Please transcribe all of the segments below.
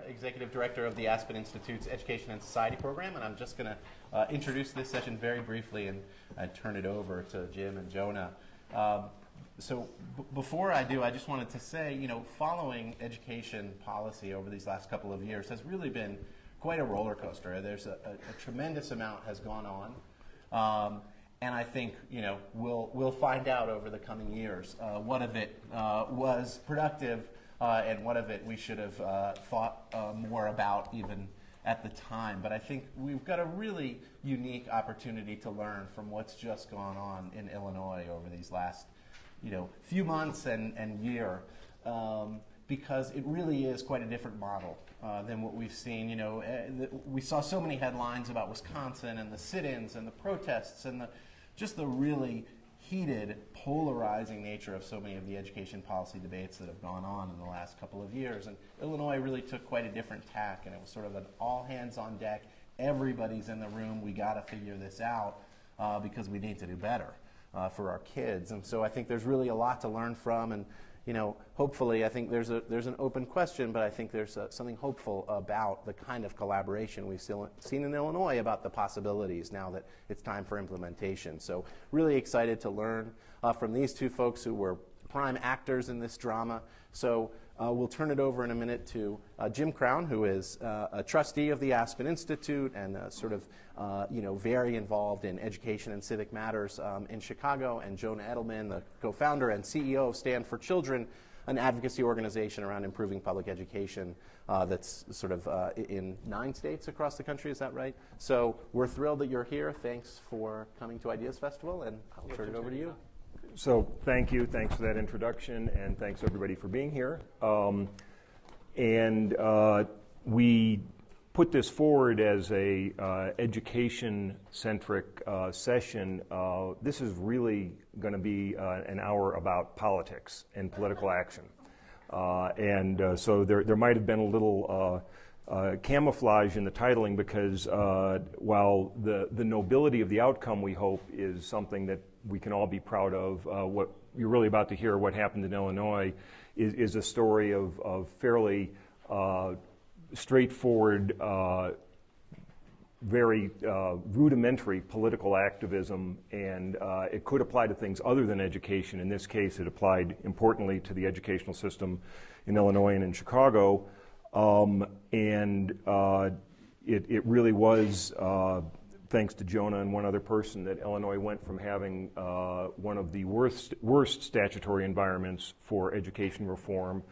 Executive Director of the Aspen Institute's Education and Society Program, and I'm just going to introduce this session very briefly and turn it over to Jim and Jonah. Before I do, I just wanted to say, following education policy over these last couple of years has really been quite a roller coaster. There's a tremendous amount has gone on, and I think we'll find out over the coming years what of it was productive. And what of it we should have thought more about even at the time. But I think we've got a really unique opportunity to learn from what's just gone on in Illinois over these last few months and year, because it really is quite a different model than what we've seen. We saw so many headlines about Wisconsin and the sit-ins and the protests and just the really heated, polarizing nature of so many of the education policy debates that have gone on in the last couple of years. And Illinois really took quite a different tack, and it was sort of an all hands on deck. Everybody's in the room. We got to figure this out because we need to do better for our kids. And so I think there's really a lot to learn from. And hopefully, I think there's an open question, but I think there's something hopeful about the kind of collaboration we've seen in Illinois about the possibilities now that it's time for implementation. So really excited to learn from these two folks who were prime actors in this drama. So we'll turn it over in a minute to Jim Crown, who is a trustee of the Aspen Institute and very involved in education and civic matters in Chicago, and Jonah Edelman, the co-founder and CEO of Stand for Children, an advocacy organization around improving public education that's sort of in 9 states across the country. Is that right? So we're thrilled that you're here. Thanks for coming to Ideas Festival, and I'll turn it over to you. So thank you. Thanks for that introduction, and thanks everybody for being here. We put this forward as a education-centric session. This is really going to be an hour about politics and political action. So there might have been a little camouflage in the titling, because while the nobility of the outcome, we hope, is something that we can all be proud of, what you're really about to hear, what happened in Illinois, is a story of fairly straightforward, very rudimentary political activism, and it could apply to things other than education. In this case, it applied importantly to the educational system in Illinois and in Chicago, it really was thanks to Jonah and one other person that Illinois went from having one of the worst statutory environments for education reform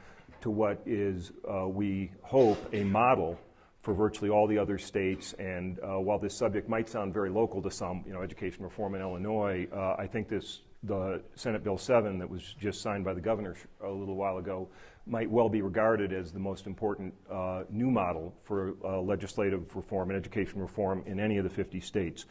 to what is, we hope, a model for virtually all the other states. And while this subject might sound very local to some, education reform in Illinois, I think the Senate Bill 7 that was just signed by the governor a little while ago might well be regarded as the most important new model for legislative reform and education reform in any of the 50 states.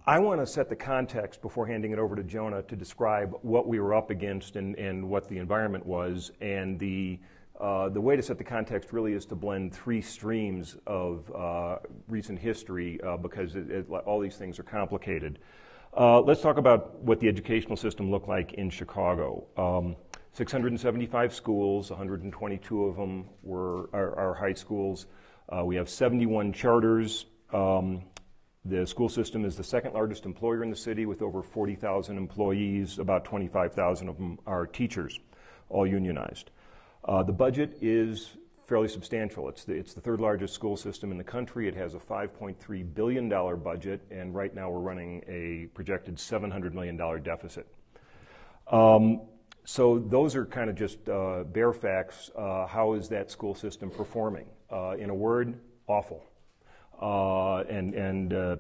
I want to set the context before handing it over to Jonah to describe what we were up against and what the environment was. And the way to set the context really is to blend 3 streams of recent history because all these things are complicated. Let's talk about what the educational system looked like in Chicago. 675 schools, 122 of them are high schools. We have 71 charters. The school system is the 2nd largest employer in the city with over 40,000 employees. About 25,000 of them are teachers, all unionized. The budget is fairly substantial. It's the 3rd largest school system in the country. It has a $5.3 billion budget, and right now we're running a projected $700 million deficit. So those are kind of just bare facts. How is that school system performing? In a word, awful.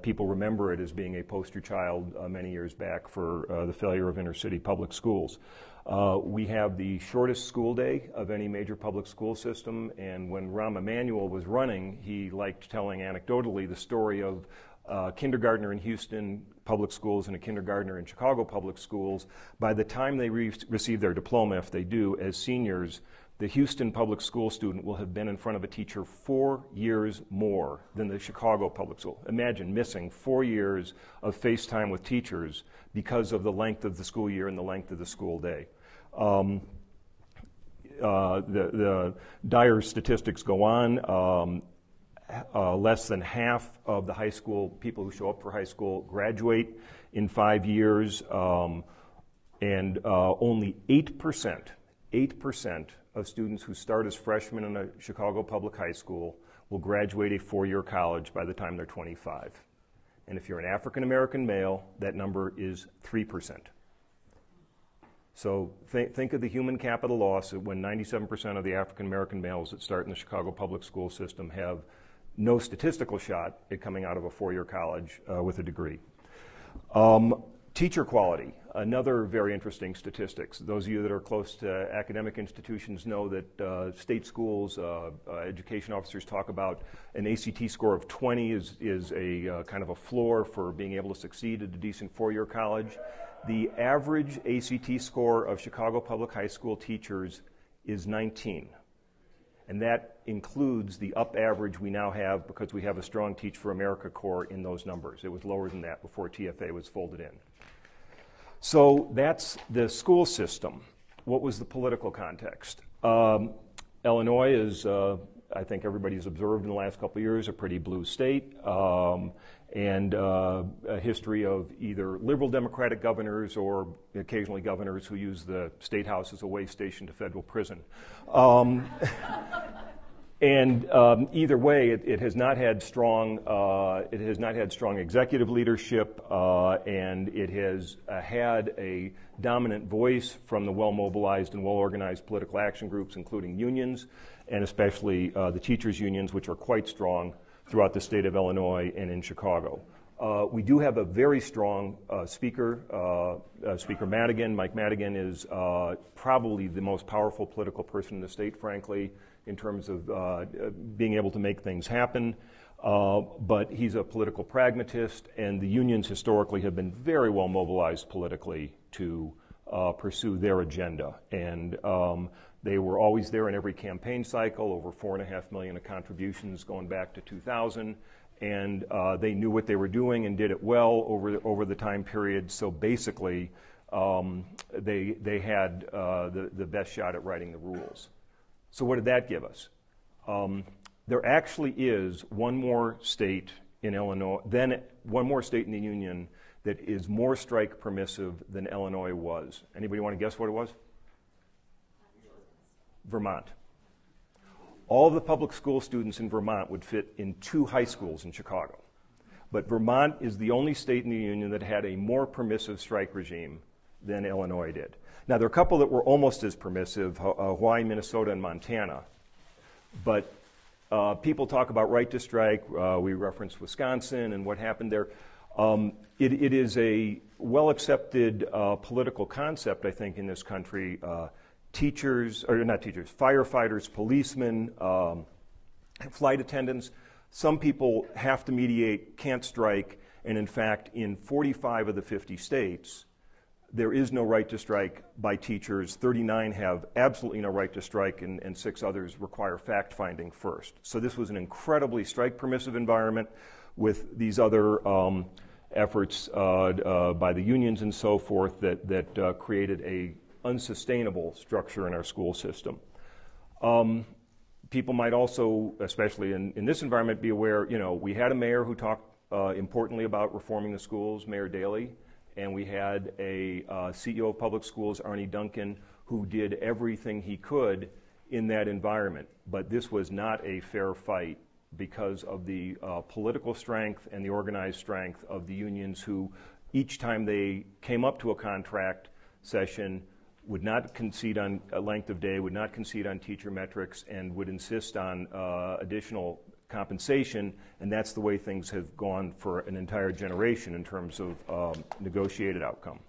People remember it as being a poster child many years back for the failure of inner city public schools. We have the shortest school day of any major public school system, and when Rahm Emanuel was running, he liked telling anecdotally the story of a kindergartner in Houston public schools and a kindergartner in Chicago public schools. By the time they receive their diploma, if they do, as seniors, the Houston public school student will have been in front of a teacher 4 years more than the Chicago public school. Imagine missing 4 years of face time with teachers because of the length of the school year and the length of the school day. the dire statistics go on. Less than half of the high school people who show up for high school graduate in 5 years, and only 8% of students who start as freshmen in a Chicago public high school will graduate a four-year college by the time they're 25. And if you're an African American male, that number is 3%. So think of the human capital loss when 97% of the African American males that start in the Chicago public school system have no statistical shot at coming out of a four-year college with a degree. Teacher quality, another very interesting statistics. Those of you that are close to academic institutions know that state schools, education officers talk about an ACT score of 20 is a kind of a floor for being able to succeed at a decent four-year college. The average ACT score of Chicago public high school teachers is 19. And that includes the up average we now have because we have a strong Teach for America core in those numbers. It was lower than that before TFA was folded in. So that's the school system. What was the political context? Illinois is, I think everybody's observed in the last couple of years, a pretty blue state, and a history of either liberal Democratic governors or occasionally governors who use the state house as a way station to federal prison. And either way, it has not had strong. It has not had strong executive leadership, and it has had a dominant voice from the well-mobilized and well-organized political action groups, including unions, and especially the teachers' unions, which are quite strong throughout the state of Illinois and in Chicago. We do have a very strong speaker, Speaker Madigan. Mike Madigan is probably the most powerful political person in the state, frankly, in terms of being able to make things happen. But he's a political pragmatist, and the unions historically have been very well mobilized politically to pursue their agenda. And they were always there in every campaign cycle, over $4.5 million of contributions going back to 2000. And they knew what they were doing and did it well over the time period. So basically, they had the best shot at writing the rules. So what did that give us? There actually is one more state in Illinois, one more state in the Union that is more strike permissive than Illinois was. Anybody want to guess what it was? Vermont. All of the public school students in Vermont would fit in 2 high schools in Chicago. But Vermont is the only state in the Union that had a more permissive strike regime than Illinois did. Now, there are a couple that were almost as permissive, Hawaii, Minnesota, and Montana. But people talk about right to strike. We referenced Wisconsin and what happened there. It is a well-accepted political concept, I think, in this country. Teachers, or not teachers, firefighters, policemen, flight attendants. Some people have to mediate, can't strike, and in fact, in 45 of the 50 states, there is no right to strike by teachers. 39 have absolutely no right to strike, and 6 others require fact-finding first. So this was an incredibly strike-permissive environment with these other efforts by the unions and so forth that created a unsustainable structure in our school system. People might also, especially in this environment, be aware, we had a mayor who talked importantly about reforming the schools, Mayor Daley, and we had a CEO of public schools, Arnie Duncan, who did everything he could in that environment. But this was not a fair fight because of the political strength and the organized strength of the unions who, each time they came up to a contract session, would not concede on a length of day, would not concede on teacher metrics, and would insist on additional compensation, and that's the way things have gone for an entire generation in terms of negotiated outcome.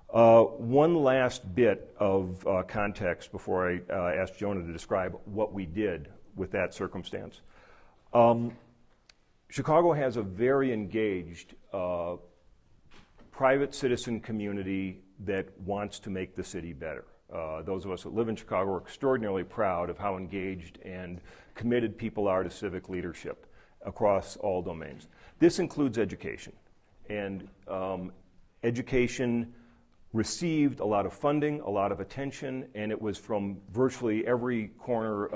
One last bit of context before I ask Jonah to describe what we did with that circumstance. Chicago has a very engaged private citizen community that wants to make the city better. Those of us that live in Chicago are extraordinarily proud of how engaged and committed people are to civic leadership across all domains. This includes education. And education received a lot of funding, a lot of attention, and it was from virtually every corner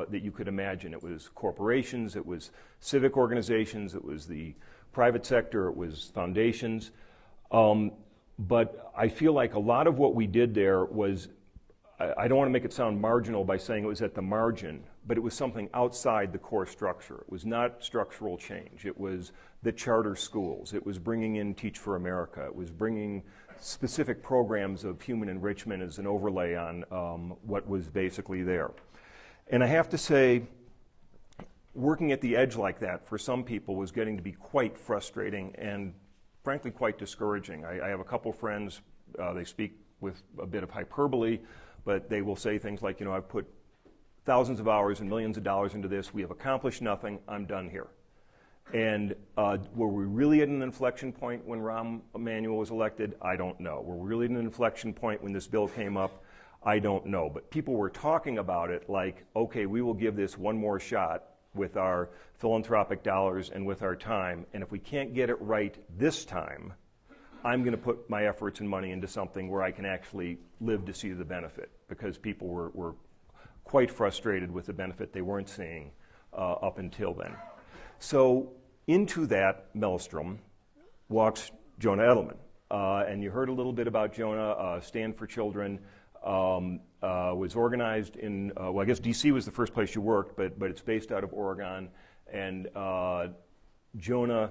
that you could imagine. It was corporations, it was civic organizations, it was the private sector, it was foundations. But I feel like a lot of what we did there was, I don't want to make it sound marginal by saying it was at the margin, but it was something outside the core structure. It was not structural change. It was the charter schools. It was bringing in Teach for America. It was bringing specific programs of human enrichment as an overlay on what was basically there. And I have to say, working at the edge like that for some people was getting to be quite frustrating and frankly quite discouraging. I have a couple friends, they speak with a bit of hyperbole, but they will say things like, I've put thousands of hours and millions of dollars into this, we have accomplished nothing, I'm done here. And were we really at an inflection point when Rahm Emanuel was elected? I don't know. Were we really at an inflection point when this bill came up? I don't know. But people were talking about it like, okay, we will give this one more shot with our philanthropic dollars and with our time. And if we can't get it right this time, I'm going to put my efforts and money into something where I can actually live to see the benefit, because people were quite frustrated with the benefit they weren't seeing up until then. So into that maelstrom walks Jonah Edelman. And you heard a little bit about Jonah. Stand for Children was organized in, well, I guess D.C. was the first place you worked, but it's based out of Oregon. And Jonah,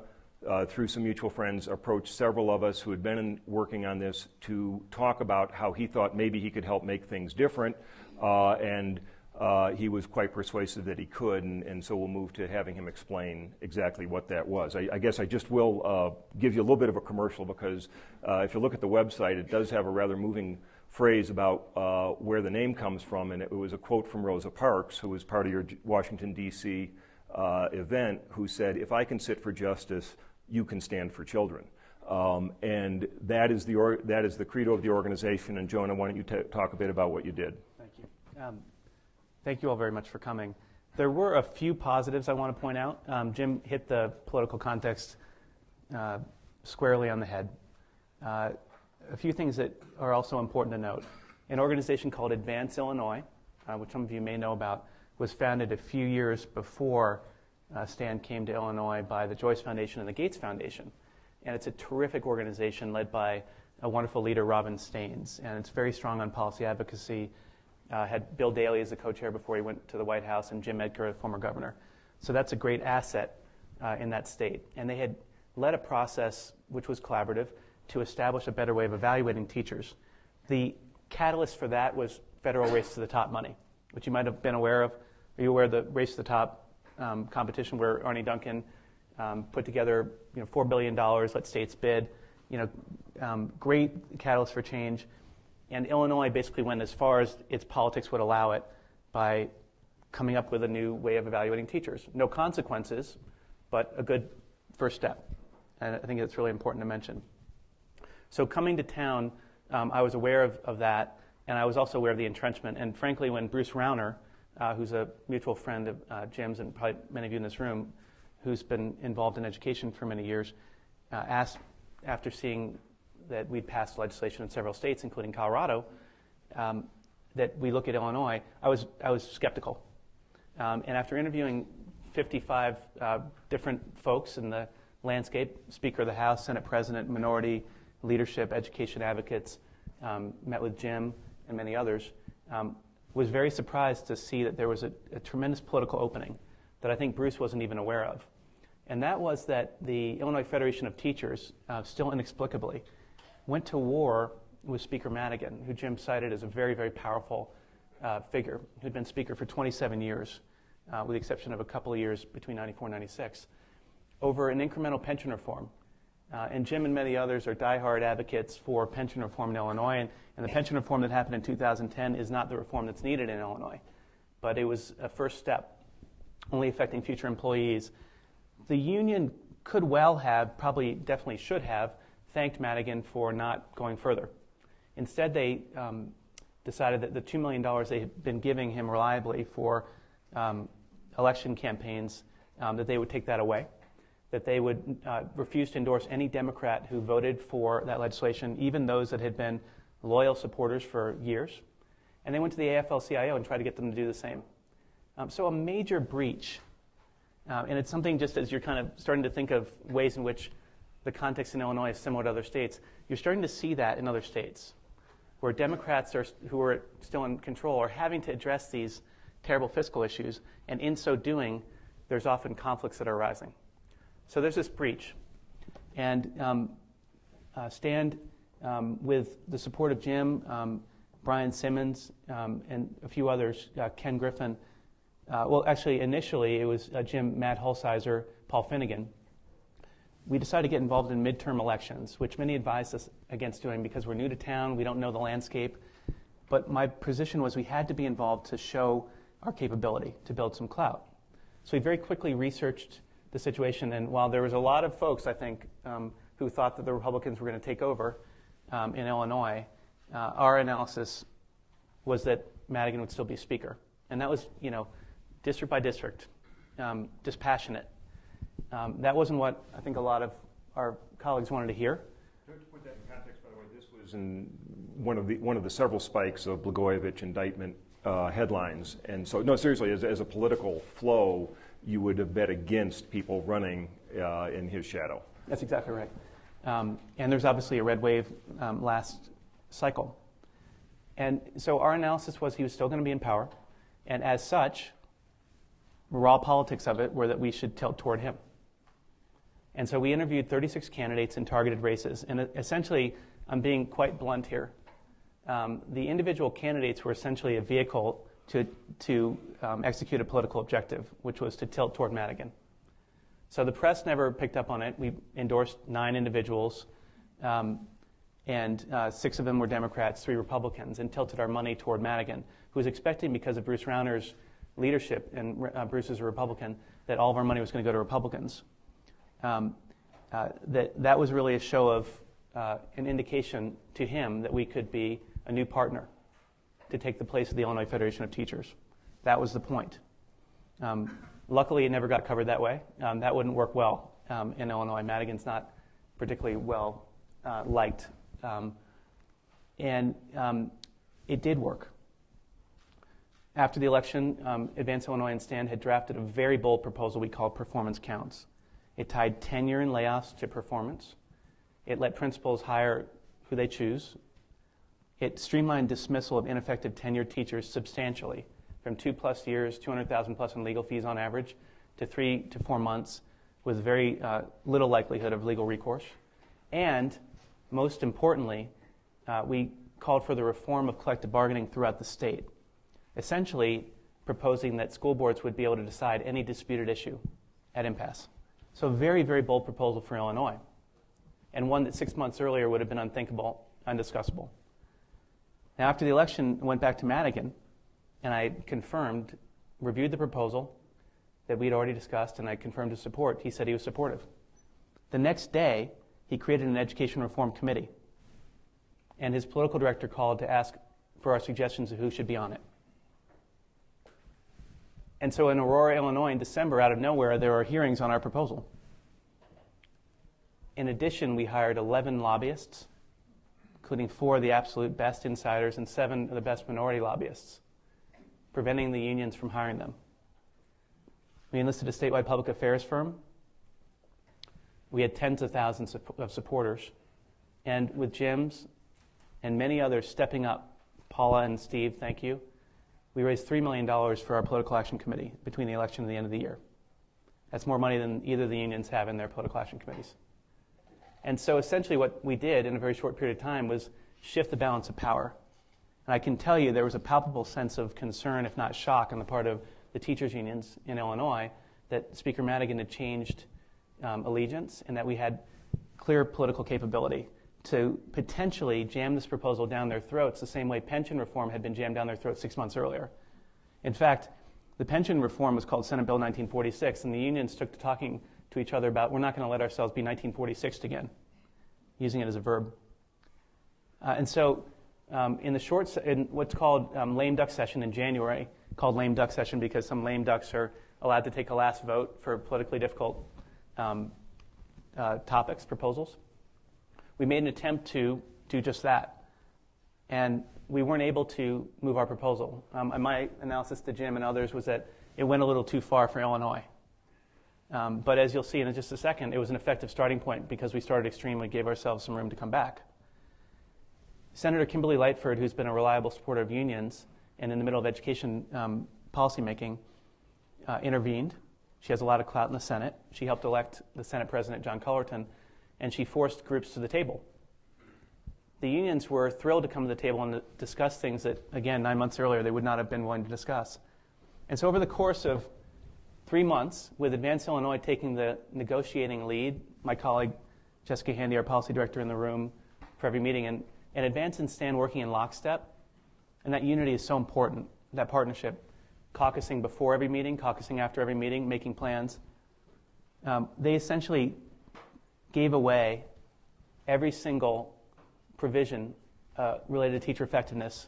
through some mutual friends, approached several of us who had been working on this to talk about how he thought maybe he could help make things different. And he was quite persuasive that he could, and so we'll move to having him explain exactly what that was. I guess I just will give you a little bit of a commercial, because if you look at the website, it does have a rather moving phrase about where the name comes from, and it was a quote from Rosa Parks, who was part of your Washington, D.C. Event, who said, "If I can sit for justice, you can stand for children." And that is the credo of the organization. And Jonah, why don't you talk a bit about what you did? Thank you. Thank you all very much for coming. There were a few positives I want to point out. Jim hit the political context squarely on the head. A few things that are also important to note. An organization called Advance Illinois, which some of you may know about, was founded a few years before Stan came to Illinois by the Joyce Foundation and the Gates Foundation. And it's a terrific organization led by a wonderful leader, Robin Staines. And it's very strong on policy advocacy. Had Bill Daley as the co-chair before he went to the White House, and Jim Edgar, the former governor. So that's a great asset in that state. And they had led a process, which was collaborative, to establish a better way of evaluating teachers. The catalyst for that was federal Race to the Top money, which you might have been aware of. Are you aware of the Race to the Top competition where Arne Duncan put together $4 billion, let states bid, great catalyst for change. And Illinois basically went as far as its politics would allow it by coming up with a new way of evaluating teachers. No consequences, but a good first step. And I think that's really important to mention. So coming to town, I was aware of that, and I was also aware of the entrenchment. And frankly, when Bruce Rauner, who's a mutual friend of Jim's and probably many of you in this room, who's been involved in education for many years, asked after seeing that we'd passed legislation in several states, including Colorado, that we look at Illinois, I was skeptical. And after interviewing 55 different folks in the landscape, Speaker of the House, Senate President, minority leadership, education advocates, met with Jim and many others, was very surprised to see that there was a tremendous political opening that I think Bruce wasn't even aware of. And that was that the Illinois Federation of Teachers, still inexplicably, went to war with Speaker Madigan, who Jim cited as a very, very powerful figure, who'd been Speaker for 27 years, with the exception of a couple of years between 94 and 96, over an incremental pension reform. And Jim and many others are diehard advocates for pension reform in Illinois, and the pension reform that happened in 2010 is not the reform that's needed in Illinois. But it was a first step, only affecting future employees. The union could well have, probably definitely should have, thanked Madigan for not going further. Instead, they decided that the $2 million they had been giving him reliably for election campaigns, that they would take that away. that they would refuse to endorse any Democrat who voted for that legislation, even those that had been loyal supporters for years. And they went to the AFL-CIO and tried to get them to do the same. So a major breach. And it's something, just as you're kind of starting to think of ways in which the context in Illinois is similar to other states, you're starting to see that in other states, where Democrats who are still in control are having to address these terrible fiscal issues, and in so doing, there's often conflicts that are arising. So there's this breach. And Stand, with the support of Jim, Brian Simmons, and a few others, Ken Griffin, well, actually, initially, it was Jim, Matt Hulsizer, Paul Finnegan. We decided to get involved in midterm elections, which many advised us against doing because we're new to town, we don't know the landscape. But my position was we had to be involved to show our capability, to build some clout. So we very quickly researched the situation, and while there was a lot of folks, I think, who thought that the Republicans were going to take over in Illinois, our analysis was that Madigan would still be Speaker. And that was, district by district, dispassionate. That wasn't what I think a lot of our colleagues wanted to hear. To put that in context, by the way, this was in one of the several spikes of Blagojevich indictment headlines. And so, no, seriously, as a political flow, you would have bet against people running in his shadow. That's exactly right. And there's obviously a red wave last cycle. And so our analysis was he was still going to be in power. And as such, raw politics of it were that we should tilt toward him. And so we interviewed 36 candidates in targeted races. And essentially, I'm being quite blunt here. The individual candidates were essentially a vehicle to execute a political objective, which was to tilt toward Madigan. So the press never picked up on it. We endorsed 9 individuals, and 6 of them were Democrats, 3 Republicans, and tilted our money toward Madigan, who was expecting, because of Bruce Rauner's leadership, and Bruce is a Republican, that all of our money was going to go to Republicans. That was really a show of an indication to him that we could be a new partner to take the place of the Illinois Federation of Teachers. That was the point. Luckily, it never got covered that way. That wouldn't work well in Illinois. Madigan's not particularly well liked. And it did work. After the election, Advance Illinois and Stand had drafted a very bold proposal we called performance counts. It tied tenure and layoffs to performance. It let principals hire who they choose. It streamlined dismissal of ineffective tenured teachers substantially, from 2+ years, $200,000+ in legal fees on average, to 3 to 4 months, with very little likelihood of legal recourse. And most importantly, we called for the reform of collective bargaining throughout the state, essentially proposing that school boards would be able to decide any disputed issue at impasse. So a very, very bold proposal for Illinois, and one that 6 months earlier would have been unthinkable, undiscussable. Now, after the election, I went back to Madigan, and I reviewed the proposal that we'd already discussed, and I confirmed his support. He said he was supportive. The next day, he created an education reform committee, and his political director called to ask for our suggestions of who should be on it. And so in Aurora, Illinois, in December, out of nowhere, there are hearings on our proposal. In addition, we hired 11 lobbyists, including 4 of the absolute best insiders and 7 of the best minority lobbyists, preventing the unions from hiring them. We enlisted a statewide public affairs firm. We had tens of thousands of supporters. And with Jim's and many others stepping up, Paula and Steve, thank you, we raised $3 million for our political action committee between the election and the end of the year. That's more money than either of the unions have in their political action committees. And so essentially what we did in a very short period of time was shift the balance of power. And I can tell you there was a palpable sense of concern, if not shock, on the part of the teachers' unions in Illinois that Speaker Madigan had changed allegiance and that we had clear political capability to potentially jam this proposal down their throats the same way pension reform had been jammed down their throats 6 months earlier. In fact, the pension reform was called Senate Bill 1946, and the unions took to talking to each other about, we're not going to let ourselves be 1946'd again, using it as a verb. And so in what's called lame duck session in January, called lame duck session because some lame ducks are allowed to take a last vote for politically difficult topics, proposals. We made an attempt to do just that, and we weren't able to move our proposal. My analysis to Jim and others was that it went a little too far for Illinois. But as you'll see in just a second, it was an effective starting point because we started extremely, gave ourselves some room to come back. Senator Kimberly Lightford, who's been a reliable supporter of unions and in the middle of education policymaking, intervened. She has a lot of clout in the Senate. She helped elect the Senate President, John Cullerton, and she forced groups to the table. The unions were thrilled to come to the table and discuss things that, again, 9 months earlier, they would not have been willing to discuss. And so over the course of 3 months, with Advance Illinois taking the negotiating lead, my colleague Jessica Handy, our policy director, in the room for every meeting, and Advance and Stan working in lockstep, and that unity is so important, that partnership, caucusing before every meeting, caucusing after every meeting, making plans. They essentially gave away every single provision related to teacher effectiveness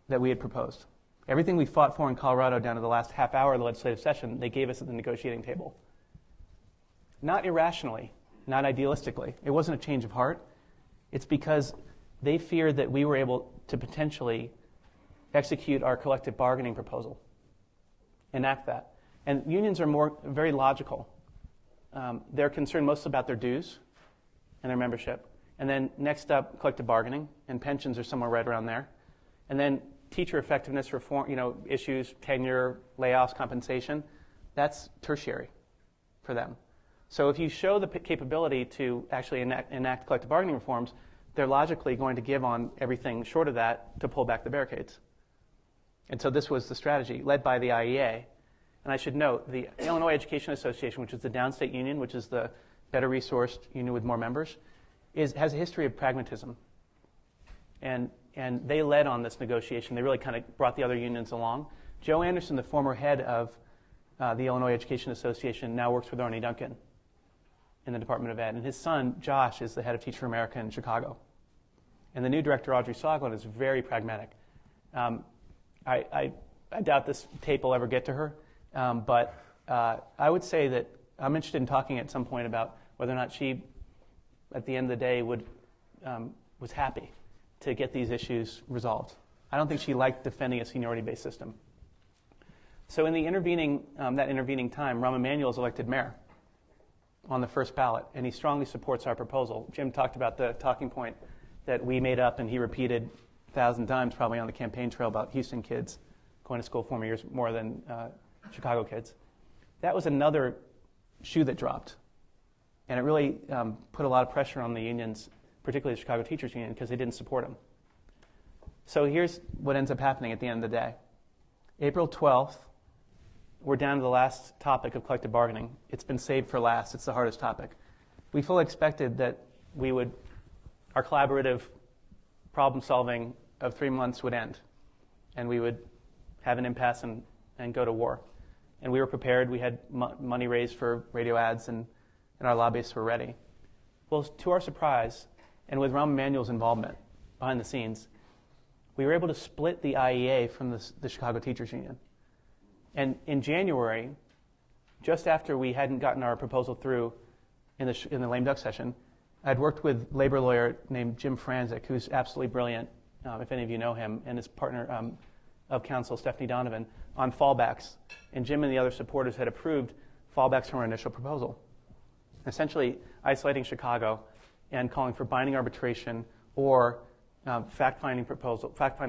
that we had proposed. Everything we fought for in Colorado down to the last half hour of the legislative session, they gave us at the negotiating table. Not irrationally, not idealistically. It wasn't a change of heart. It's because they feared that we were able to potentially execute our collective bargaining proposal, enact that. And unions are very logical. They're concerned most about their dues and their membership. And then next up, collective bargaining, and pensions are somewhere right around there. And then teacher effectiveness reform, issues, tenure, layoffs, compensation, that's tertiary for them. So if you show the capability to actually enact collective bargaining reforms, they're logically going to give on everything short of that to pull back the barricades. And so this was the strategy, led by the IEA. And I should note, the Illinois Education Association, which is the downstate union, which is the better resourced union with more members, has a history of pragmatism. And they led on this negotiation. They really kind of brought the other unions along. Joe Anderson, the former head of the Illinois Education Association, now works with Arnie Duncan in the Department of Ed. And his son, Josh, is the head of Teach for America in Chicago. And the new director, Audrey Soglin, is very pragmatic. I doubt this tape will ever get to her, but I would say that I'm interested in talking at some point about whether or not she, at the end of the day, was happy to get these issues resolved. I don't think she liked defending a seniority-based system. So in the that intervening time, Rahm Emanuel is elected mayor on the first ballot, and he strongly supports our proposal. Jim talked about the talking point that we made up and he repeated 1,000 times probably on the campaign trail about Houston kids going to school 4 more years more than Chicago kids. That was another shoe that dropped. And it really put a lot of pressure on the unions, particularly the Chicago Teachers Union, because they didn't support him. So here's what ends up happening at the end of the day. April 12th, we're down to the last topic of collective bargaining. It's been saved for last. It's the hardest topic. We fully expected that our collaborative problem solving of 3 months would end, and we would have an impasse and go to war. And we were prepared. We had money raised for radio ads, and our lobbyists were ready. Well, to our surprise, and with Rahm Emanuel's involvement behind the scenes, we were able to split the IEA from the Chicago Teachers Union. And in January, just after we hadn't gotten our proposal through in the lame duck session, I'd worked with a labor lawyer named Jim Franzik, who's absolutely brilliant, if any of you know him, and his partner of counsel, Stephanie Donovan, on fallbacks. And Jim and the other supporters had approved fallbacks from our initial proposal, essentially isolating Chicago and calling for binding arbitration or fact-finding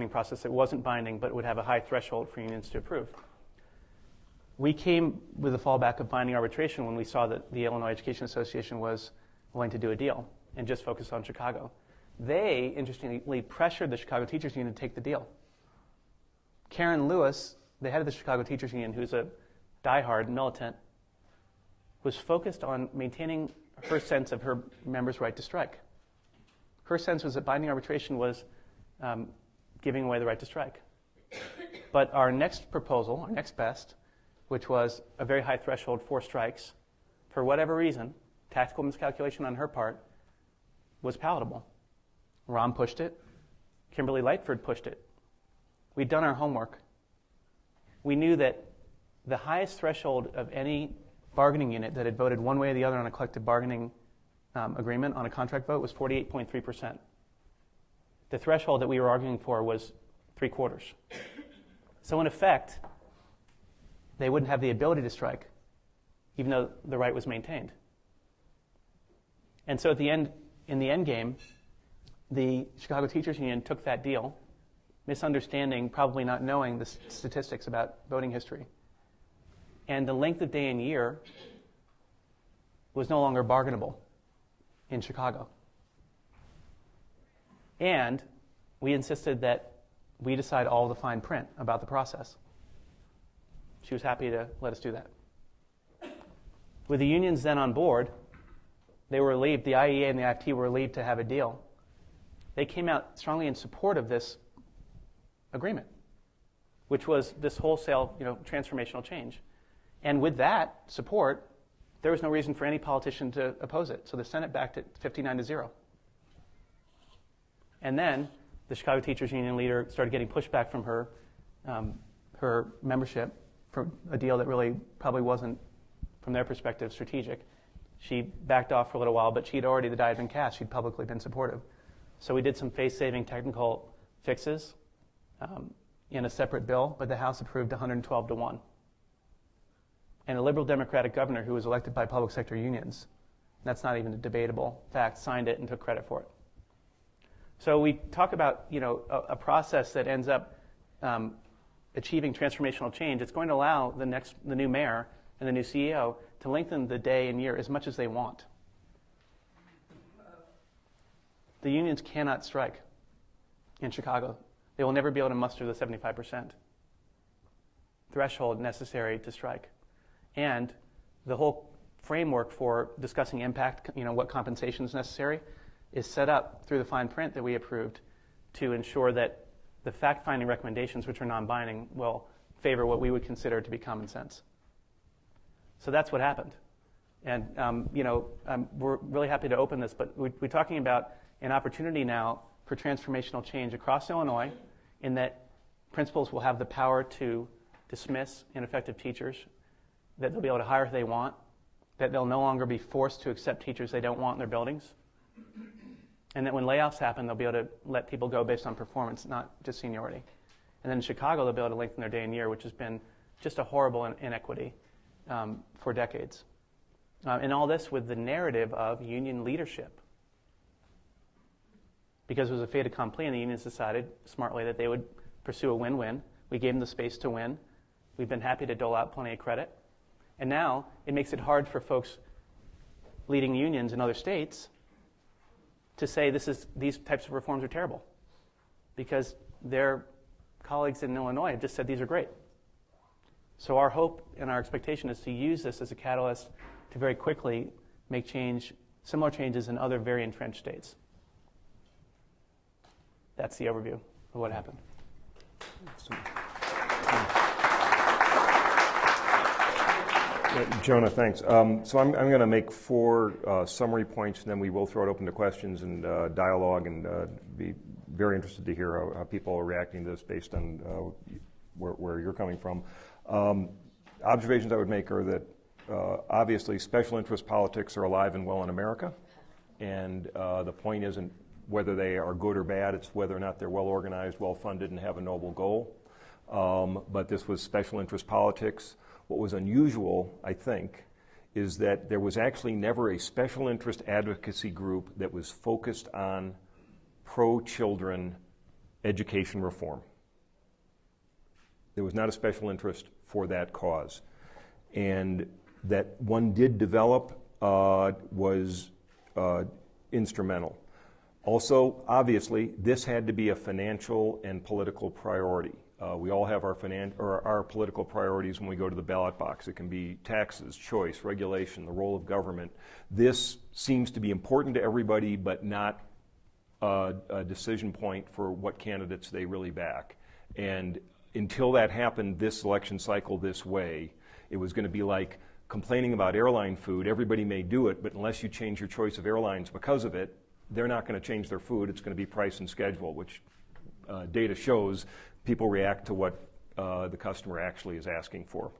process that wasn't binding but would have a high threshold for unions to approve. We came with a fallback of binding arbitration when we saw that the Illinois Education Association was willing to do a deal and just focus on Chicago. They, interestingly, pressured the Chicago Teachers Union to take the deal. Karen Lewis, the head of the Chicago Teachers Union, who's a diehard militant, was focused on maintaining her sense of her members' right to strike. Her sense was that binding arbitration was giving away the right to strike. But our next proposal, our next best, which was a very high threshold, 4 strikes, for whatever reason, tactical miscalculation on her part, was palatable. Rahm pushed it. Kimberly Lightford pushed it. We'd done our homework. We knew that the highest threshold of any bargaining unit that had voted one way or the other on a collective bargaining agreement on a contract vote was 48.3%. The threshold that we were arguing for was 3/4. So in effect, they wouldn't have the ability to strike, even though the right was maintained. And so in the end game, the Chicago Teachers Union took that deal, misunderstanding, probably not knowing the statistics about voting history. And the length of day and year was no longer bargainable in Chicago. And we insisted that we decide all the fine print about the process. She was happy to let us do that. With the unions then on board, they were relieved, the IEA and the IFT were relieved to have a deal. They came out strongly in support of this agreement, which was this wholesale, transformational change. And with that support, there was no reason for any politician to oppose it. So the Senate backed it 59-0. And then the Chicago Teachers Union leader started getting pushback from her membership for a deal that really probably wasn't, from their perspective, strategic. She backed off for a little while, but the die had been cast. She'd publicly been supportive. So we did some face-saving technical fixes in a separate bill, but the House approved 112-1. And a liberal Democratic governor who was elected by public sector unions, that's not even a debatable fact, signed it and took credit for it. So we talk about a process that ends up achieving transformational change. It's going to allow the new mayor and the new CEO to lengthen the day and year as much as they want. The unions cannot strike in Chicago. They will never be able to muster the 75% threshold necessary to strike. And the whole framework for discussing impact, what compensation is necessary, is set up through the fine print that we approved to ensure that the fact-finding recommendations, which are non-binding, will favor what we would consider to be common sense. So that's what happened. And we're really happy to open this, but we're talking about an opportunity now for transformational change across Illinois, in that principals will have the power to dismiss ineffective teachers, that they'll be able to hire who they want, that they'll no longer be forced to accept teachers they don't want in their buildings, and that when layoffs happen, they'll be able to let people go based on performance, not just seniority. And then in Chicago, they'll be able to lengthen their day and year, which has been just a horrible inequity for decades. And all this with the narrative of union leadership. Because it was a fait accompli, and the unions decided smartly that they would pursue a win-win. We gave them the space to win. We've been happy to dole out plenty of credit. And now it makes it hard for folks leading unions in other states to say these types of reforms are terrible, because their colleagues in Illinois have just said these are great. So our hope and our expectation is to use this as a catalyst to very quickly make similar changes in other very entrenched states. That's the overview of what happened. Jonah, thanks. So I'm going to make 4 summary points, and then we will throw it open to questions and dialogue, and be very interested to hear how people are reacting to this based on where you're coming from. Observations I would make are that obviously special interest politics are alive and well in America, and the point isn't whether they are good or bad, it's whether or not they're well organized, well funded, and have a noble goal. But this was special interest politics. What was unusual, I think, is that there was actually never a special interest advocacy group that was focused on pro-children education reform. There was not a special interest for that cause. And that one did develop was instrumental. Also, obviously, this had to be a financial and political priority. We all have our political priorities when we go to the ballot box. It can be taxes, choice, regulation, the role of government. This seems to be important to everybody, but not a decision point for what candidates they really back. And until that happened this election cycle this way, it was going to be like complaining about airline food. Everybody may do it, but unless you change your choice of airlines because of it, they're not going to change their food. It's going to be price and schedule, which data shows people react to what the customer actually is asking for.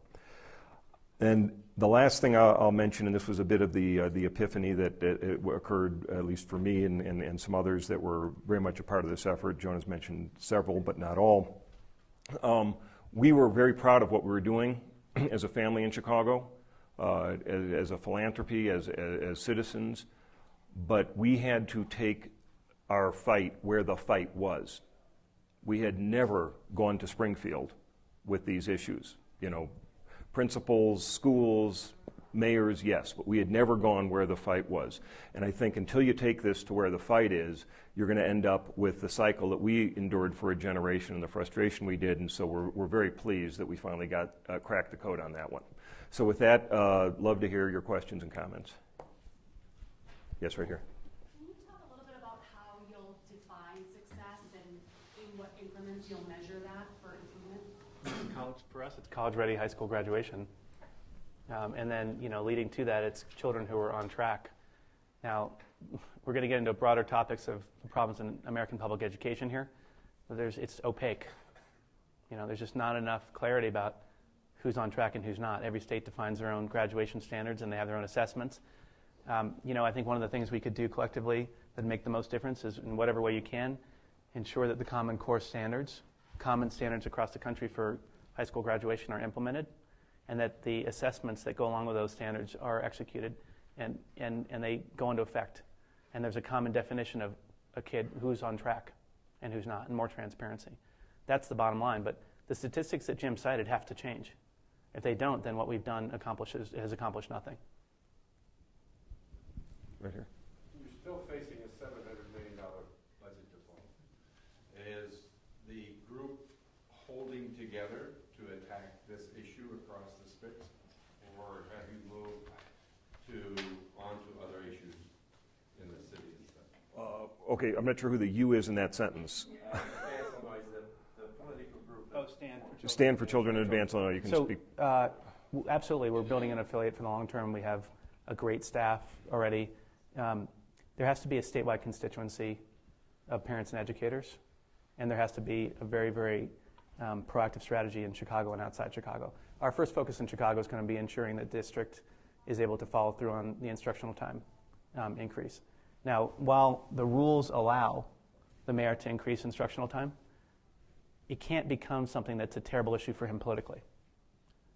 And the last thing I'll mention, and this was a bit of the epiphany that it occurred, at least for me and some others that were very much a part of this effort. Jonah's mentioned several, but not all. We were very proud of what we were doing as a family in Chicago, as a philanthropy, as citizens, but we had to take our fight where the fight was. We had never gone to Springfield with these issues. You know, principals, schools, mayors, yes, but we had never gone where the fight was. And I think until you take this to where the fight is, you're going to end up with the cycle that we endured for a generation and the frustration we did. And so we're very pleased that we finally got cracked the code on that one. So with that, love to hear your questions and comments. Yes, right here. Can you talk a little bit about how you'll define success and in what increments you'll measure that for improvement? College, for us, it's college-ready high school graduation. And then, you know, leading to that, it's children who are on track. Now, we're going to get into broader topics of the problems in American public education here. But it's opaque. You know, there's just not enough clarity about who's on track and who's not. Every state defines their own graduation standards, and they have their own assessments. You know, I think one of the things we could do collectively that make the most difference is, in whatever way you can, ensure that the Common Core standards, common standards across the country for high school graduation are implemented, and that the assessments that go along with those standards are executed and they go into effect. And there's a common definition of a kid who's on track and who's not, and more transparency. That's the bottom line. But the statistics that Jim cited have to change. If they don't, then what we've done has accomplished nothing. Right here. You're still facing a $700 million budget default. Is the group holding together to attack this issue across the Spitz, or have you moved on to other issues in the city and stuff? Okay, I'm not sure who the you is in that sentence. The political group. Oh, Stand for Children. Stand for Children in Advance. You can speak. Absolutely, we're building an affiliate for the long term. We have a great staff already. There has to be a statewide constituency of parents and educators, and there has to be a very, very proactive strategy in Chicago and outside Chicago. Our first focus in Chicago is going to be ensuring that district is able to follow through on the instructional time increase. Now, while the rules allow the mayor to increase instructional time, it can't become something that's a terrible issue for him politically.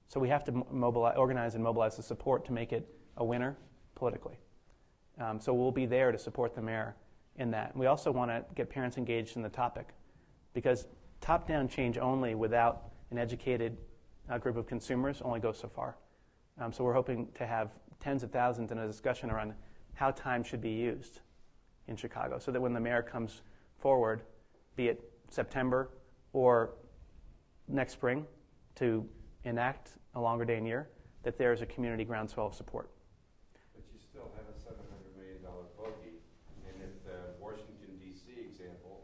So we have to organize and mobilize the support to make it a winner politically. So we'll be there to support the mayor in that. We also want to get parents engaged in the topic, because top-down change only without an educated group of consumers only goes so far. So we're hoping to have tens of thousands in a discussion around how time should be used in Chicago, so that when the mayor comes forward, be it September or next spring, to enact a longer day and year, that there is a community groundswell of support. But you still have a $700 million bogey, and if the Washington, D.C. example,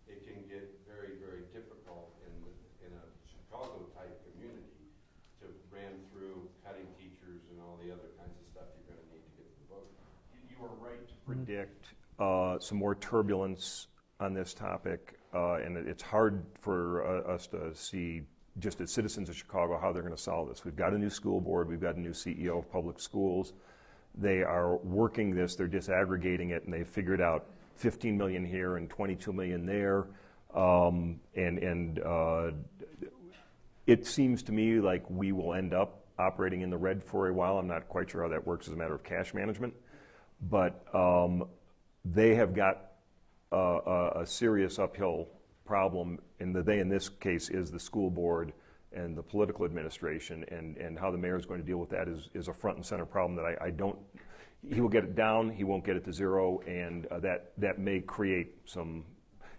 it can get very, very difficult in a Chicago-type community to ram through cutting teachers and all the other kinds of stuff you're going to need to get to the bogey. You are right to predict some more turbulence on this topic, and it's hard for us to see, just as citizens of Chicago, how they're going to solve this. We've got a new school board. We've got a new CEO of public schools. They are working this. They're disaggregating it, and they've figured out 15 million here and 22 million there. It seems to me like we will end up operating in the red for a while. I'm not quite sure how that works as a matter of cash management. But they have got a serious uphill problem, and they in this case is the school board and the political administration, and how the mayor is going to deal with that is a front and center problem that I don't, he will get it down, he won't get it to zero, and that may create some,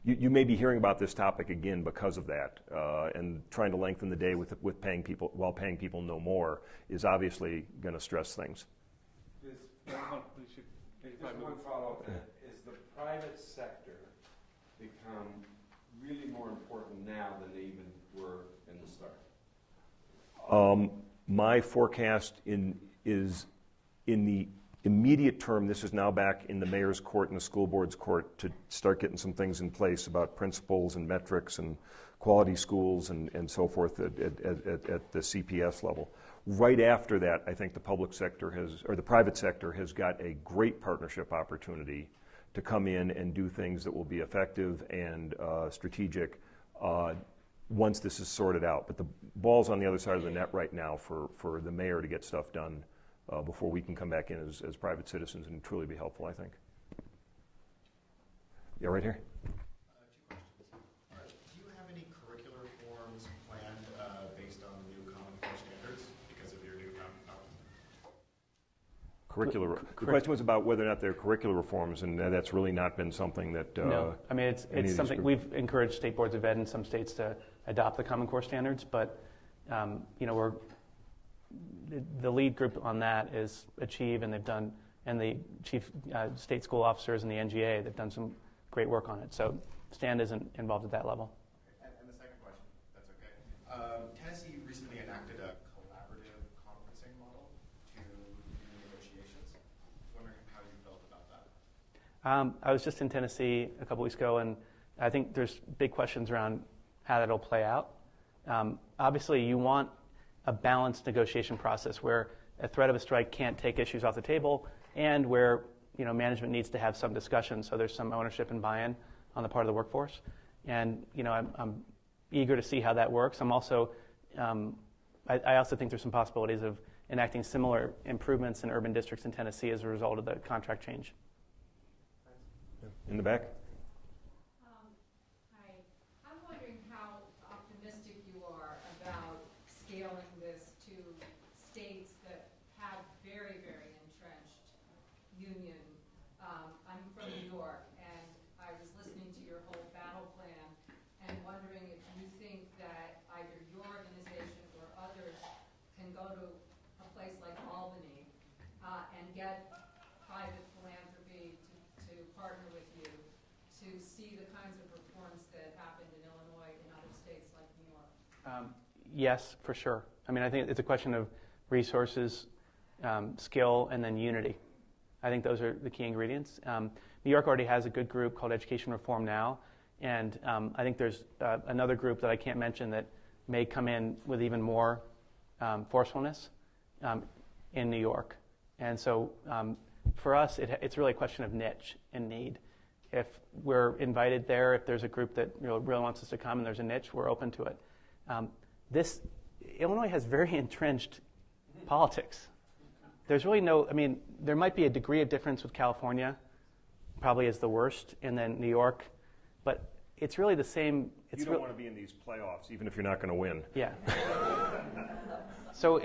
you may be hearing about this topic again because of that, and trying to lengthen the day with paying people, while paying people no more, is obviously going to stress things. Just one follow-up. Is the private sector become really more important now than they even were in the start? My forecast is in the immediate term, this is now back in the mayor's court and the school board's court to start getting some things in place about principals and metrics and quality schools and so forth at the CPS level. Right after that, I think the public sector has, or the private sector has got a great partnership opportunity to come in and do things that will be effective and strategic once this is sorted out. But the ball's on the other side of the net right now for the mayor to get stuff done before we can come back in as private citizens and truly be helpful, I think. Yeah, right here. Two questions. Do you have any curricular reforms planned based on the new Common Core standards because of your new The question was about whether or not there are curricular reforms, and that's really not been something that. No, I mean it's something we've encouraged state boards of ed in some states to adopt the Common Core standards, but we're the lead group on that is Achieve, and they've done, and the chief state school officers and the NGA, they've done some great work on it. So STAND isn't involved at that level. And the second question, if that's okay. Tennessee recently enacted a collaborative conferencing model to do negotiations. I was wondering how you felt about that. I was just in Tennessee a couple weeks ago, and I think there's big questions around how that'll play out. Obviously, you want a balanced negotiation process where a threat of a strike can't take issues off the table, and where management needs to have some discussion, so there's some ownership and buy-in on the part of the workforce. And I'm eager to see how that works. I'm also, I also think there's some possibilities of enacting similar improvements in urban districts in Tennessee as a result of the contract change. In the back. Hi. I'm wondering how optimistic you are about scaling this to states that have very, very entrenched union. I'm from New York, and I was listening to your whole battle plan and wondering if you think that either your organization or others can go to a place like Albany and get private philanthropy to partner with you to see the kinds of reforms that happened in Illinois in other states like New York? Yes, for sure. I mean, I think it's a question of resources, skill, and then unity. I think those are the key ingredients. New York already has a good group called Education Reform Now, and I think there's another group that I can't mention that may come in with even more forcefulness in New York. And so for us, it's really a question of niche and need. If we're invited there, if there's a group that really wants us to come and there's a niche, we're open to it. Illinois has very entrenched politics. There's really there might be a degree of difference with California, probably is the worst, and then New York, but it's really the same. You don't want to be in these playoffs, even if you're not going to win. Yeah. So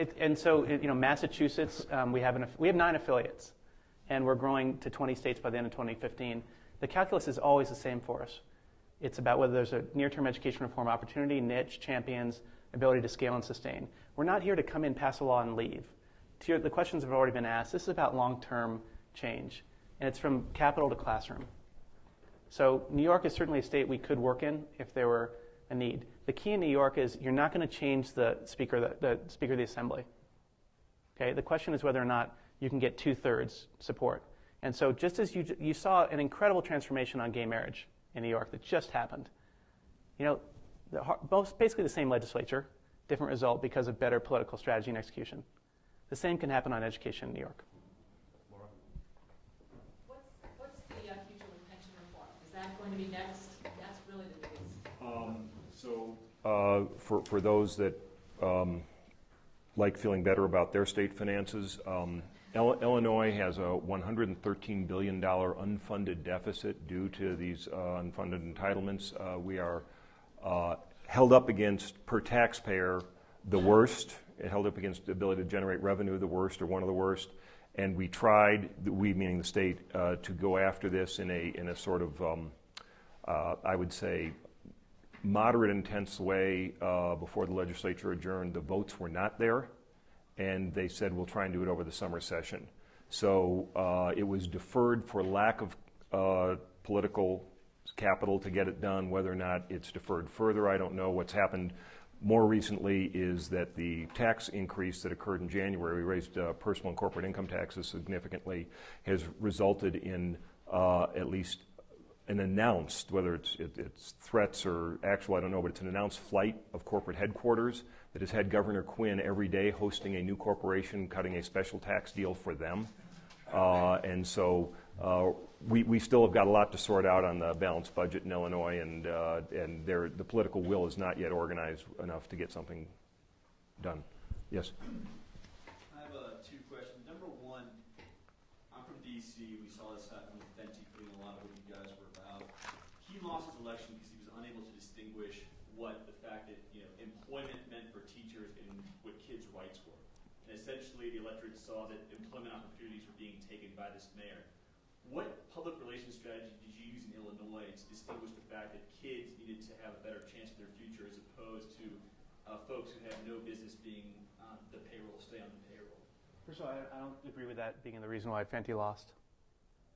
Massachusetts, we have 9 affiliates, and we're growing to 20 states by the end of 2015. The calculus is always the same for us. It's about whether there's a near-term education reform opportunity, niche, champions, ability to scale and sustain. We're not here to come in, pass a law, and leave. The questions have already been asked. This is about long-term change, and it's from capital to classroom. So New York is certainly a state we could work in if there were a need. The key in New York is you're not going to change the Speaker of the Assembly. Okay? The question is whether or not you can get 2/3 support. And so just as you saw an incredible transformation on gay marriage in New York that just happened, basically the same legislature, different result because of better political strategy and execution. The same can happen on education in New York. Laura? What's the future with pension reform? Is that going to be next? That's really the biggest. For those that like feeling better about their state finances, Illinois has a $113 billion unfunded deficit due to these unfunded entitlements. We are held up against, per taxpayer, the worst. Held up against the ability to generate revenue, the worst or one of the worst. And we tried, we meaning the state, to go after this in a sort of, I would say, moderate, intense way before the legislature adjourned. The votes were not there, and they said, we'll try and do it over the summer session. So it was deferred for lack of political capital to get it done. Whether or not it's deferred further, I don't know. What's happened more recently is that the tax increase that occurred in January, we raised personal and corporate income taxes significantly, has resulted in at least an announced, whether it's threats or actual, I don't know, but it's an announced flight of corporate headquarters that has had Governor Quinn every day hosting a new corporation, cutting a special tax deal for them. And so we still have got a lot to sort out on the balanced budget in Illinois, and the political will is not yet organized enough to get something done. Yes? I have two questions. Number one, I'm from D.C. We saw this happen with Fenty putting a lot of what you guys were about. He lost his election because he was unable to distinguish what the fact that employment meant for teachers and what kids' rights were. And essentially, the electorate saw that employment opportunities were being taken by this mayor. What public relations strategy did you use in Illinois to distinguish the fact that kids needed to have a better chance of their future as opposed to folks who have no business being on the payroll, stay on the payroll? First of all, I don't agree with that being the reason why Fenty lost.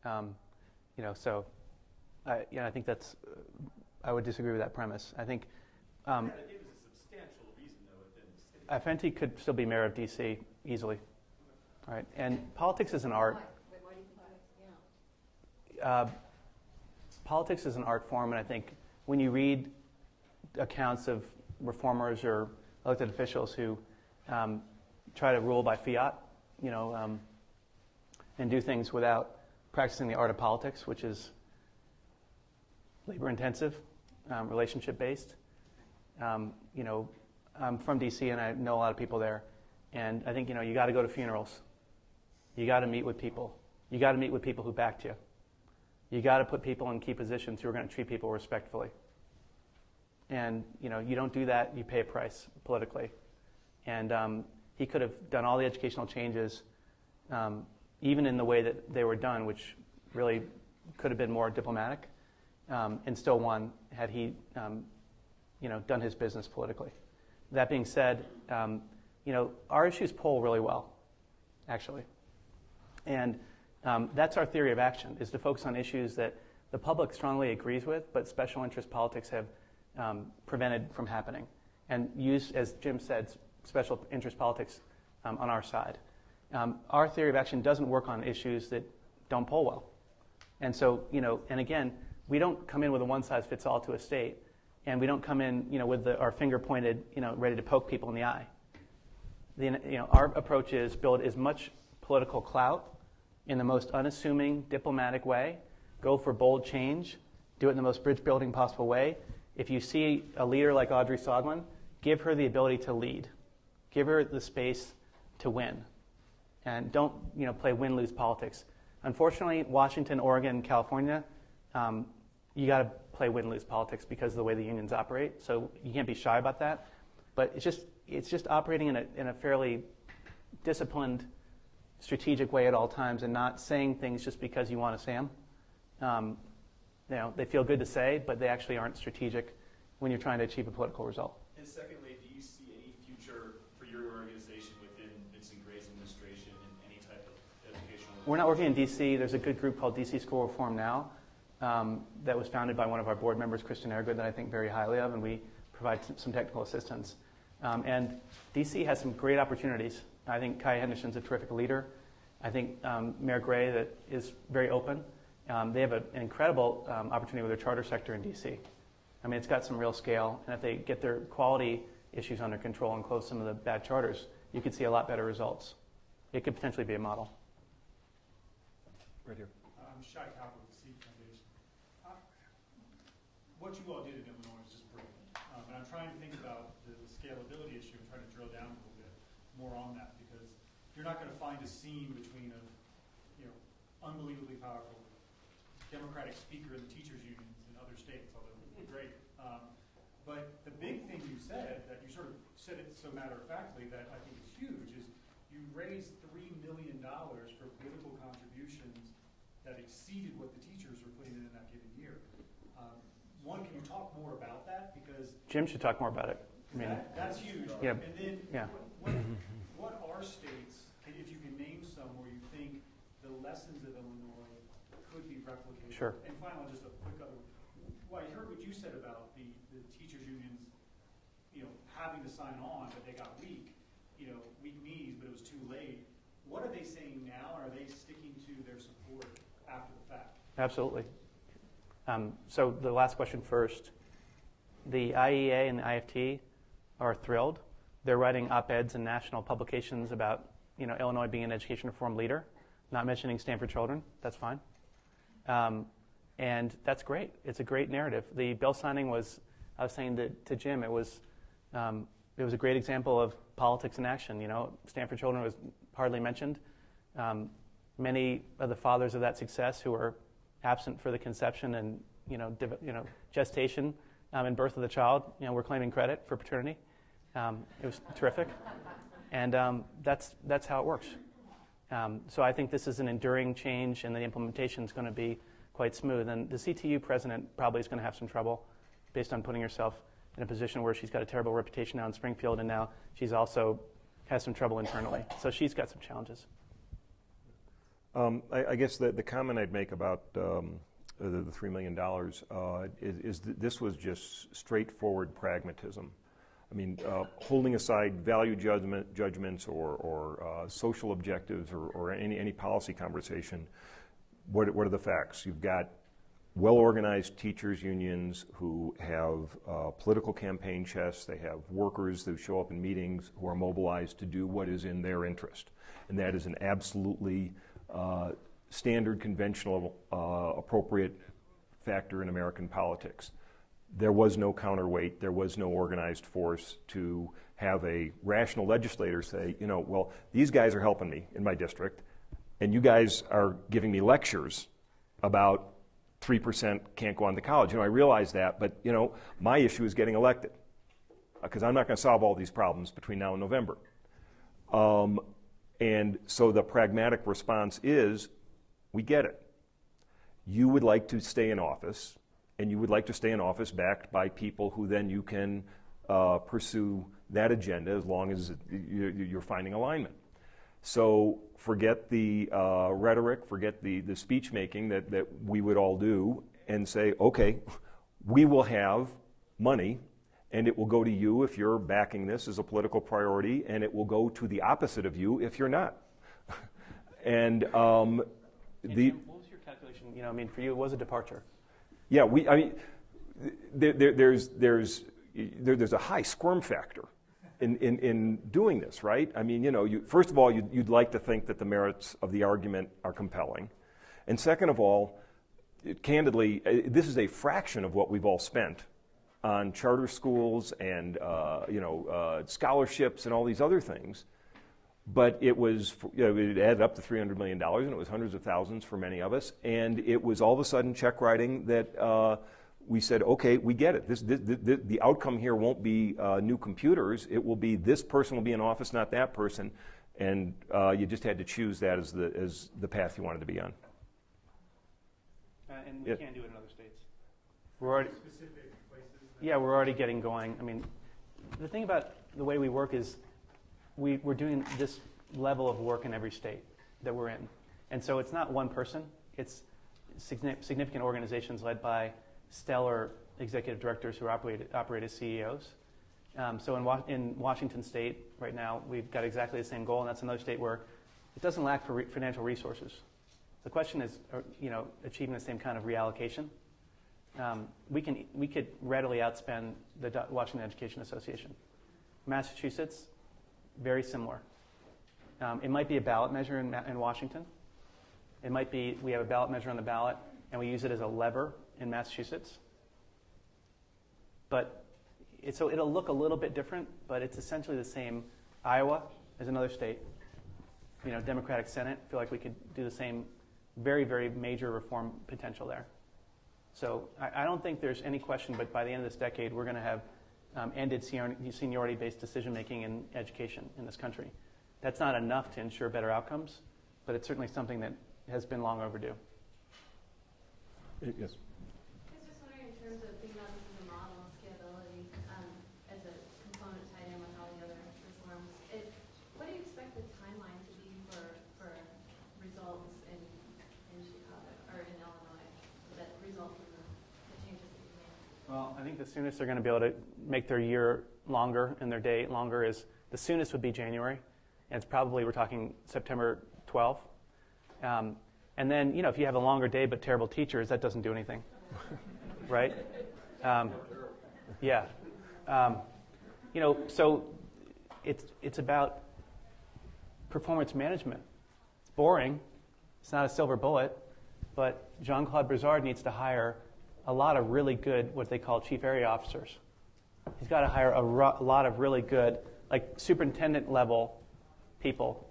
I think that's, I would disagree with that premise. I think It was a substantial reason, though, within the city. Fenty could still be mayor of D.C. easily, right? And politics is an art. Why do you think that? Politics is an art form, and I think when you read accounts of reformers or elected officials who try to rule by fiat, and do things without practicing the art of politics, which is labor-intensive, relationship-based. I'm from D.C. and I know a lot of people there, and I think you got to go to funerals. You got to meet with people. You got to meet with people who backed you. You got to put people in key positions who are going to treat people respectfully. And you don't do that, you pay a price politically. And he could have done all the educational changes, even in the way that they were done, which really could have been more diplomatic, and still won had he done his business politically. That being said, our issues poll really well, actually. And that's our theory of action, is to focus on issues that the public strongly agrees with, but special interest politics have prevented from happening. And use, as Jim said, special interest politics on our side. Our theory of action doesn't work on issues that don't poll well. And so, and again, we don't come in with a one-size-fits-all to a state, and we don't come in, with our finger pointed, ready to poke people in the eye. Our approach is build as much political clout in the most unassuming, diplomatic way, go for bold change, do it in the most bridge-building possible way. If you see a leader like Audrey Soglin, give her the ability to lead. Give her the space to win. And don't, play win-lose politics. Unfortunately, Washington, Oregon, California, you got to play win-lose politics because of the way the unions operate. So you can't be shy about that. But it's just operating in a fairly disciplined, strategic way at all times, and not saying things just because you want to say them. They feel good to say, but they actually aren't strategic when you're trying to achieve a political result. And secondly, do you see any future for your organization within Vincent Gray's administration in any type of educational? We're not working in D.C. There's a good group called D.C. School Reform Now that was founded by one of our board members, Kristen Airgood, that I think very highly of, and we provide some technical assistance. And D.C. has some great opportunities. I think Kai Henderson's a terrific leader. I think Mayor Gray that is very open. They have an incredible opportunity with their charter sector in D.C. I mean, it's got some real scale, and if they get their quality issues under control and close some of the bad charters, you could see a lot better results. It could potentially be a model. Right here. I'm Shai Kaplan with the Seed Foundation. What you all did in Illinois is just brilliant. And I'm trying to think about the scalability issue and trying to drill down a little bit more on that, because you're not going to find a scene between a unbelievably powerful Democratic speaker in the teachers' unions in other states, although great. But the big thing you said, that you sort of said it so matter-of-factly that I think is huge, is you raised $3 million for political contributions that exceeded what the teachers were putting in that given year. One, can you talk more about that? Because Jim should talk more about it. I mean, that's huge. Yeah. And then Yeah. what are states, if you can name some, where you think the lessons of Illinois could be replicated? Sure. And finally, just a quick other. Well, I heard what you said about the teachers unions, having to sign on, but they got weak knees, but it was too late. What are they saying now? Are they sticking to their support after the fact? Absolutely. So the last question first. The IEA and the IFT are thrilled They're writing op-eds in national publications about, Illinois being an education reform leader, not mentioning Stanford Children. That's fine. And that's great. It's a great narrative. The bill signing was, I was saying to Jim, it was a great example of politics in action. Stanford Children was hardly mentioned. Many of the fathers of that success who were absent for the conception and gestation and birth of the child, were claiming credit for paternity. It was terrific, and that's how it works. So I think this is an enduring change, and the implementation is going to be quite smooth. And the CTU president probably is going to have some trouble based on putting herself in a position where she's got a terrible reputation now in Springfield, and now she's also has some trouble internally. So she's got some challenges. I guess the comment I'd make about the $3 million is that this was just straightforward pragmatism. I mean, holding aside value judgments or social objectives or any policy conversation, what are the facts? You've got well-organized teachers' unions who have political campaign chests. They have workers who show up in meetings who are mobilized to do what is in their interest. And that is an absolutely standard, conventional, appropriate factor in American politics. There was no counterweight. There was no organized force to have a rational legislator say, well, these guys are helping me in my district, and you guys are giving me lectures about 3% can't go on to college. I realize that, but, my issue is getting elected because I'm not going to solve all these problems between now and November. And so the pragmatic response is, we get it. You would like to stay in office, and you would like to stay in office backed by people who then you can pursue that agenda as long as you're finding alignment. So forget the rhetoric, forget the speech making that we would all do, and say, okay, we will have money, and it will go to you if you're backing this as a political priority, and it will go to the opposite of you if you're not. And Jim, what was your calculation? For you, it was a departure. Yeah, there's a high squirm factor in doing this, right? First of all, you'd like to think that the merits of the argument are compelling. And second of all, candidly, this is a fraction of what we've all spent on charter schools and scholarships and all these other things. But it was, it added up to $300 million, and it was hundreds of thousands for many of us. And it was all of a sudden check writing that we said, okay, we get it. The outcome here won't be new computers. It will be this person will be in office, not that person. And you just had to choose that as the path you wanted to be on. And we can't do it in other states. We're already specific places. Yeah, we're already getting going. The thing about the way we work is we're doing this level of work in every state that we're in. And so it's not one person. It's significant organizations led by stellar executive directors who operate as CEOs. So in Washington State right now, we've got exactly the same goal, and that's another state where it doesn't lack for financial resources. The question is, achieving the same kind of reallocation. We could readily outspend the Washington Education Association. Massachusetts, very similar. It might be a ballot measure in Washington. It might be we have a ballot measure on the ballot, and we use it as a lever in Massachusetts. But it'll look a little bit different, but it's essentially the same. Iowa is another state. Democratic Senate, feel like we could do the same very, very major reform potential there. So I don't think there's any question, but by the end of this decade, we're going to have ended seniority-based decision-making in education in this country. That's not enough to ensure better outcomes, but it's certainly something that has been long overdue. Yes. I was just wondering, in terms of thinking about this as a model of scalability, as a component tied in with all the other reforms, what do you expect the timeline to be for results in Chicago or in Illinois that result from the changes that you've made? Well, I think the soonest they're going to be able to make their year longer and their day longer is the soonest would be January, and it's probably we're talking September 12th. And then, if you have a longer day but terrible teachers, that doesn't do anything, right? So it's about performance management. It's boring. It's not a silver bullet. But Jean-Claude Brizard needs to hire a lot of really good, what they call chief area officers. He's got to hire a lot of really good, like superintendent level people.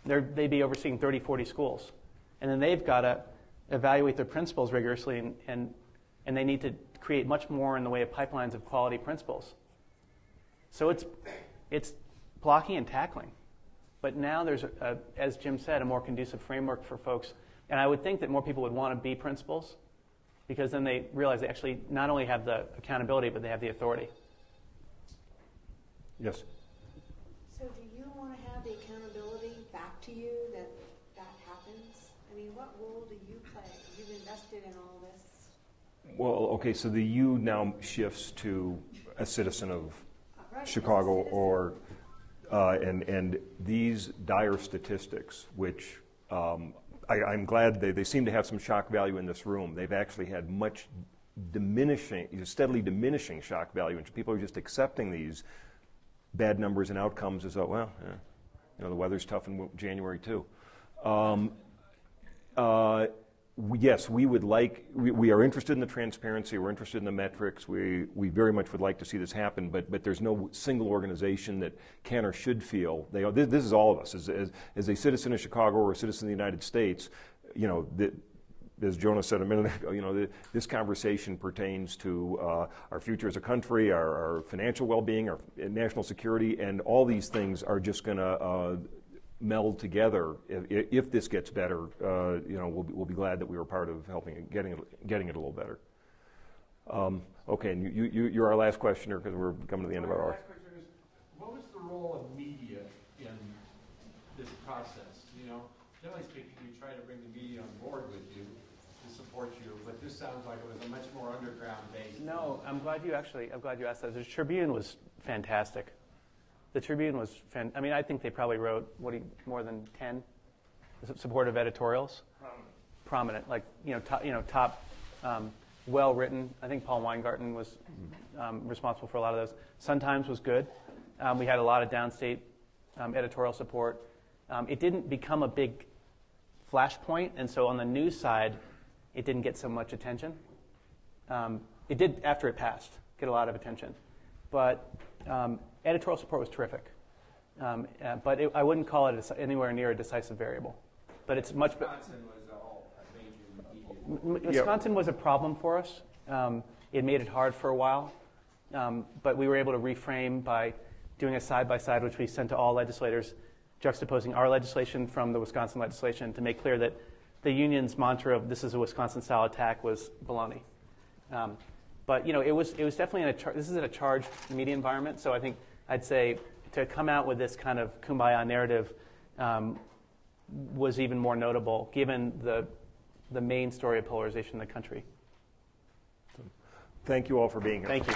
They'd be overseeing 30, 40 schools. And then they've got to evaluate their principals rigorously, and they need to create much more in the way of pipelines of quality principals. So it's blocking and tackling. But now there's, as Jim said, a more conducive framework for folks. And I would think that more people would want to be principals, because then they realize they actually not only have the accountability, but they have the authority. Yes? So do you want to have the accountability back to you that happens? I mean, what role do you play? You've invested in all this. Well, okay, so the U now shifts to a citizen of Right, Chicago, or and these dire statistics, which I'm glad they seem to have some shock value in this room. They've actually had much steadily diminishing shock value, and people are just accepting these bad numbers and outcomes as though, well, the weather's tough in January too. Yes, we would like. We are interested in the transparency. We're interested in the metrics. We very much would like to see this happen. But there's no single organization that can or should feel. This is all of us. As a citizen of Chicago or a citizen of the United States, as Jonah said a minute ago, this conversation pertains to our future as a country, our financial well-being, our national security, and all these things are just going to meld together. If this gets better, we'll be glad that we were part of helping getting it a little better. Okay, and you're our last questioner, because we're coming to the end of our hour. Last question is, what was the role of media in this process? Generally speaking, you try to bring the media on board with you to support you, but this sounds like it was a much more underground based. No, I'm glad you asked that. The Tribune was fantastic. The Tribune was I think they probably wrote more than 10 supportive editorials. Prominent, like top, well written. I think Paul Weingarten was responsible for a lot of those. Sun-Times was good. We had a lot of downstate editorial support. It didn't become a big flashpoint, and so on the news side, it didn't get so much attention. It did after it passed get a lot of attention, but. Editorial support was terrific, but I wouldn't call it anywhere near a decisive variable. But it's much better. Wisconsin was all a major media. Wisconsin was a problem for us. It made it hard for a while, but we were able to reframe by doing a side-by-side, which we sent to all legislators, juxtaposing our legislation from the Wisconsin legislation to make clear that the union's mantra of "this is a Wisconsin-style attack" was baloney. But it was definitely this is in a charged media environment, so I think I'd say to come out with this kind of kumbaya narrative was even more notable, given the main story of polarization in the country. Thank you all for being here. Thank you.